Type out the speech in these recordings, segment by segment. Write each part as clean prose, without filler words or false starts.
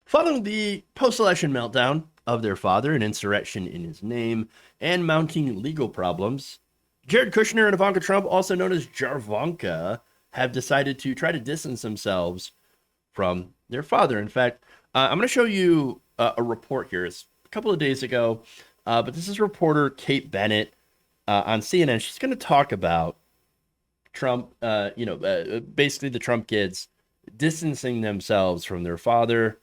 Following the post-election meltdown of their father, an insurrection in his name, and mounting legal problems, Jared Kushner and Ivanka Trump, also known as Jarvanka, have decided to try to distance themselves from their father. In fact, I'm going to show you a report here. It's a couple of days ago, but this is reporter Kate Bennett on CNN. She's going to talk about Trump, basically the Trump kids distancing themselves from their father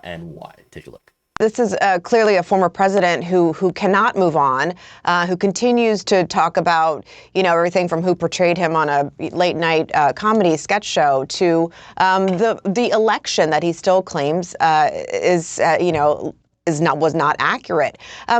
and why. Take a look. This is clearly a former president who cannot move on, who continues to talk about, everything from who portrayed him on a late night comedy sketch show to the election that he still claims was not accurate.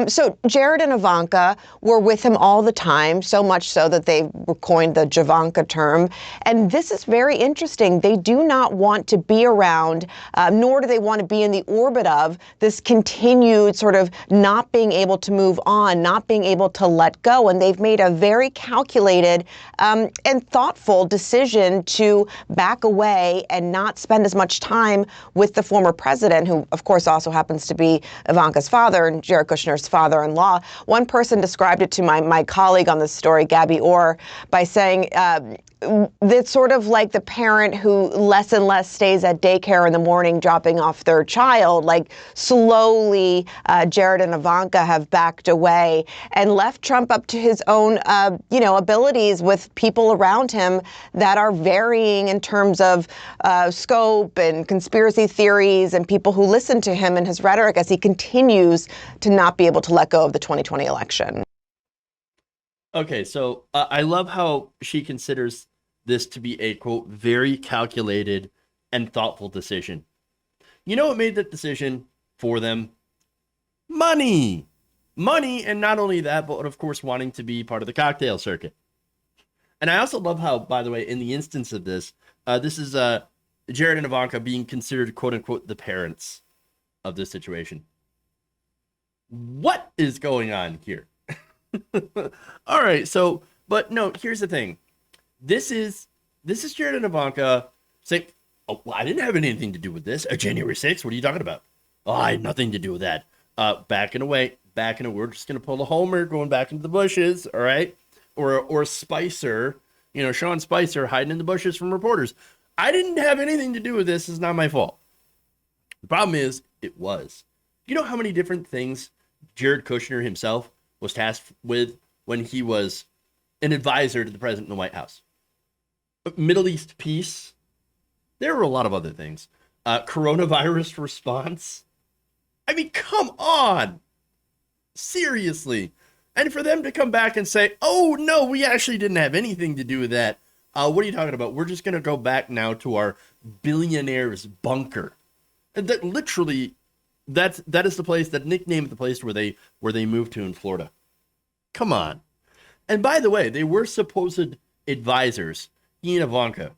So Jared and Ivanka were with him all the time, so much so that they coined the Javanka term. And this is very interesting. They do not want to be around, nor do they want to be in the orbit of this continued sort of not being able to move on, not being able to let go. And they've made a very calculated and thoughtful decision to back away and not spend as much time with the former president, who, of course, also happens to be Ivanka's father and Jared Kushner's father-in-law. One person described it to my colleague on this story, Gabby Orr, by saying it's sort of like the parent who less and less stays at daycare in the morning dropping off their child. Like slowly, Jared and Ivanka have backed away and left Trump up to his own, abilities with people around him that are varying in terms of scope and conspiracy theories and people who listen to him and his rhetoric as he continues to not be able to let go of the 2020 election. Okay, so I love how she considers this to be a, quote, very calculated and thoughtful decision. You know what made that decision for them? Money. Money, and not only that, but of course wanting to be part of the cocktail circuit. And I also love how, by the way, in the instance of this, this is Jared and Ivanka being considered, quote unquote, the parents of this situation. What is going on here? All right, so, but no, here's the thing. This is Jared and Ivanka saying, "Oh, well, I didn't have anything to do with this. January 6th, what are you talking about? Oh, I had nothing to do with that." Backing away, we're just gonna pull a Homer, going back into the bushes, all right? Or Spicer, Sean Spicer hiding in the bushes from reporters. I didn't have anything to do with this. It's not my fault. The problem is, it was. You know how many different things Jared Kushner himself was tasked with when he was an advisor to the president in the White House? Middle East peace. There were a lot of other things. Coronavirus response. I mean, come on. Seriously. And for them to come back and say, "Oh, no, we actually didn't have anything to do with that. What are you talking about? We're just going to go back now to our billionaire's bunker." And that literally, that is the place, that nickname of the place where they moved to in Florida. Come on. And by the way, they were supposed advisors, he and Ivanka,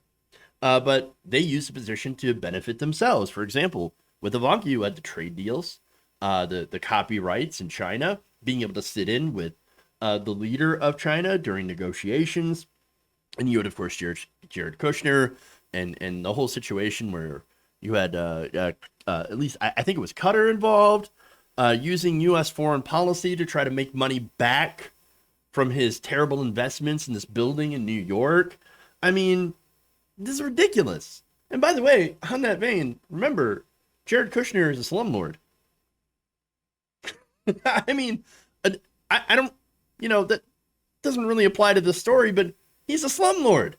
but they used the position to benefit themselves. For example, with Ivanka, you had the trade deals, the copyrights in China, being able to sit in with the leader of China during negotiations. And you had, of course, Jared Kushner and the whole situation where you had at least, I think it was Qatar involved, using U.S. foreign policy to try to make money back from his terrible investments in this building in New York. I mean, this is ridiculous. And by the way, on that vein, remember, Jared Kushner is a slumlord. I mean, I don't, that doesn't really apply to this story, but he's a slumlord.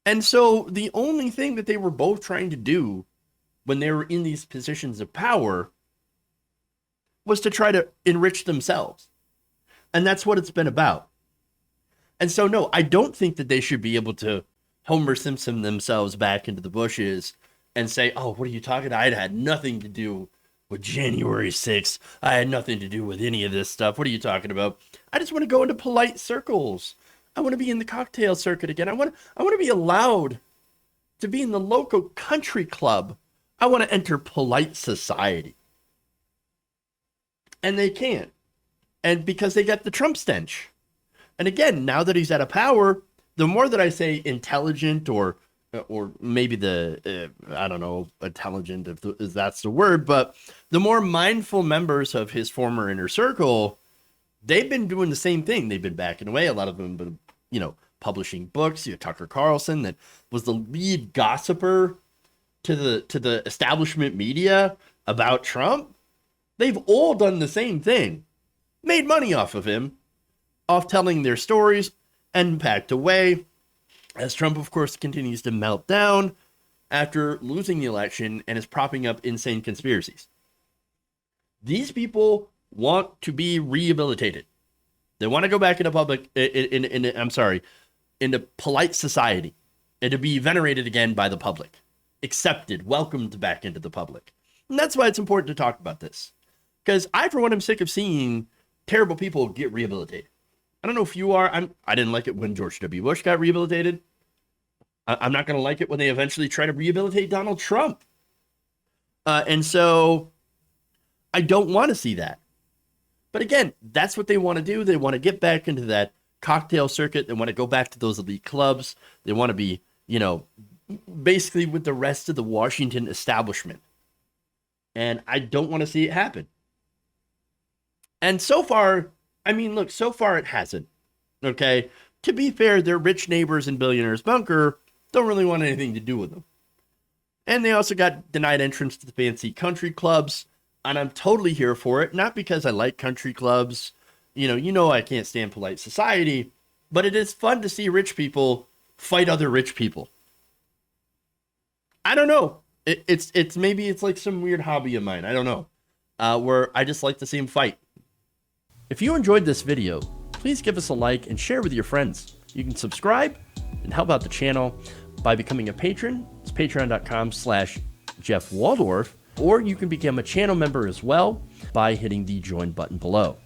And so the only thing that they were both trying to do when they were in these positions of power was to try to enrich themselves. And that's what it's been about. And so, no, I don't think that they should be able to Homer Simpson themselves back into the bushes and say, "Oh, what are you talking about? I had nothing to do with January 6th. I had nothing to do with any of this stuff. What are you talking about? I just want to go into polite circles. I want to be in the cocktail circuit again. I want to be allowed to be in the local country club. I want to enter polite society." And they can't. And because they got the Trump stench. And again, now that he's out of power, the more that I say intelligent or or maybe I don't know, intelligent, if that's the word, but the more mindful members of his former inner circle, they've been doing the same thing. They've been backing away. A lot of them have been, publishing books. Tucker Carlson, that was the lead gossiper to the establishment media about Trump. They've all done the same thing, made money off of him, off telling their stories, and backed away as Trump, of course, continues to melt down after losing the election and is propping up insane conspiracies. These people want to be rehabilitated. They want to go back into public, into polite society, and to be venerated again by the public, accepted, welcomed back into the public. And that's why it's important to talk about this. Because I, for one, am sick of seeing terrible people get rehabilitated. I don't know if you are. I didn't like it when George W. Bush got rehabilitated. I'm not going to like it when they eventually try to rehabilitate Donald Trump. And so I don't want to see that. But again, that's what they want to do. They want to get back into that cocktail circuit. They want to go back to those elite clubs. They want to be, basically with the rest of the Washington establishment. And I don't want to see it happen. And so far, so far it hasn't. Okay? To be fair, their rich neighbors in Billionaire's Bunker don't really want anything to do with them. And they also got denied entrance to the fancy country clubs. And I'm totally here for it. Not because I like country clubs. I can't stand polite society. But it is fun to see rich people fight other rich people. I don't know. It's maybe it's like some weird hobby of mine. I don't know. Where I just like to see them fight. If you enjoyed this video, please give us a like and share with your friends. You can subscribe and help out the channel by becoming a patron. It's patreon.com/Jeff Waldorf. Or you can become a channel member as well by hitting the join button below.